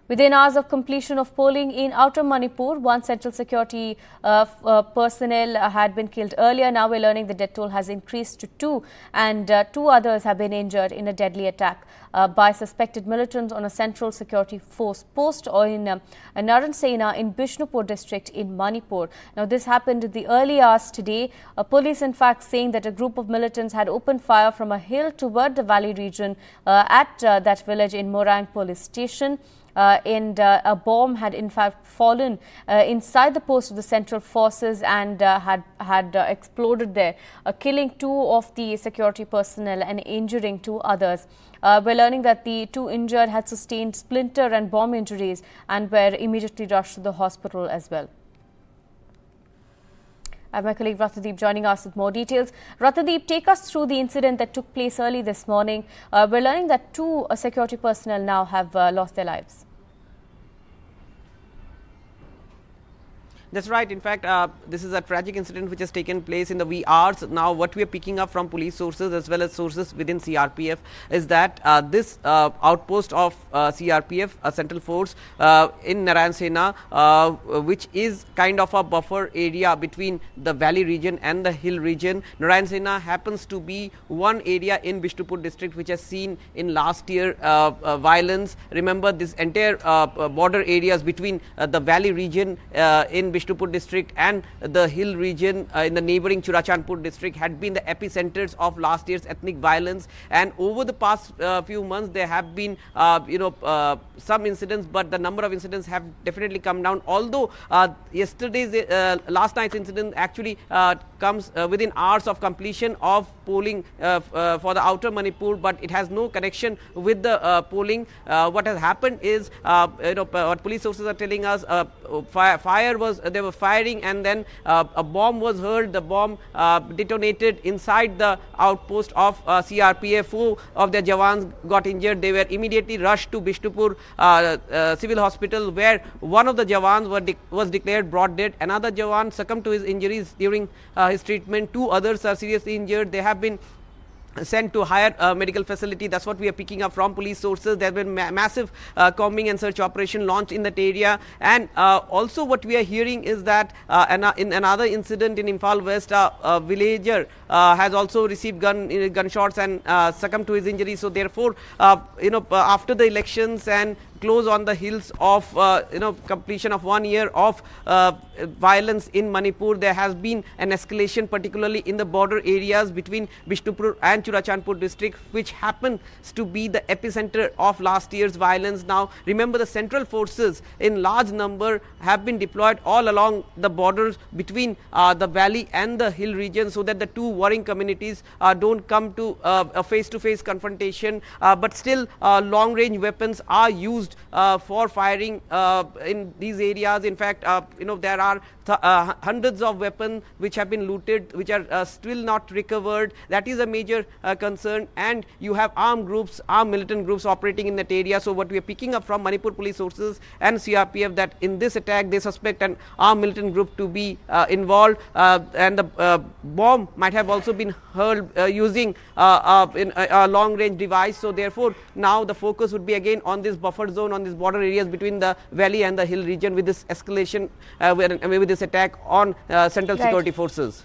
Within hours of completion of polling in Outer Manipur, one central security personnel had been killed earlier. Now we're learning the death toll has increased to 2 and 2 others have been injured in a deadly attack by suspected militants on a central security force post or in Naranseina in Bishnupur district in Manipur. Now this happened in the early hours today. Police in fact saying that a group of militants had opened fire from a hill toward the valley region at that village in Morang police station. And a bomb had in fact fallen inside the post of the central forces and had exploded there, killing 2 of the security personnel and injuring 2 others. We're learning that the 2 injured had sustained splinter and bomb injuries and were immediately rushed to the hospital as well. I have my colleague Rathadeep joining us with more details. Rathadeep, take us through the incident that took place early this morning. We're learning that 2 security personnel now have lost their lives. That's right. In fact, this is a tragic incident which has taken place in the wee hours. Now, what we are picking up from police sources as well as sources within CRPF is that this outpost of CRPF, a central force in Naranseina, which is kind of a buffer area between the valley region and the hill region. Naranseina happens to be one area in Bishnupur district which has seen in last year violence. Remember, this entire border areas between the valley region in Bishnupur district and the hill region in the neighboring Churachandpur district had been the epicenters of last year's ethnic violence, and over the past few months there have been some incidents, but the number of incidents have definitely come down. Although last night's incident actually comes within hours of completion of polling for the Outer Manipur, but it has no connection with the polling. What has happened is, what police sources are telling us, they were firing and then a bomb was heard. The bomb detonated inside the outpost of CRPF. 4 of their jawans got injured. They were immediately rushed to Bishnupur civil hospital, where one of the jawans was declared brought dead. Another jawan succumbed to his injuries during his treatment. 2 others are seriously injured. They have been sent to higher medical facility. That's what we are picking up from police sources. There have been massive combing and search operation launched in that area, and also what we are hearing is that in another incident in Imphal West, a villager has also received gunshots and succumbed to his injuries. So therefore, after the elections and close on the heels of completion of 1 year of violence in Manipur, there has been an escalation, particularly in the border areas between Bishnupur and Churachandpur district, which happens to be the epicenter of last year's violence. Now remember, the central forces in large number have been deployed all along the borders between the valley and the hill region, so that the 2 warring communities don't come to a face-to-face confrontation, but still long range weapons are used for firing in these areas. In fact, there are hundreds of weapons which have been looted, which are still not recovered. That is a major concern, and you have armed militant groups operating in that area. So what we are picking up from Manipur police sources and CRPF, that in this attack they suspect an armed militant group to be involved, and the bomb might have also been hurled using a long range device. So therefore, now the focus would be again on this buffer zone, on these border areas between the valley and the hill region, with this escalation with this attack on central security forces.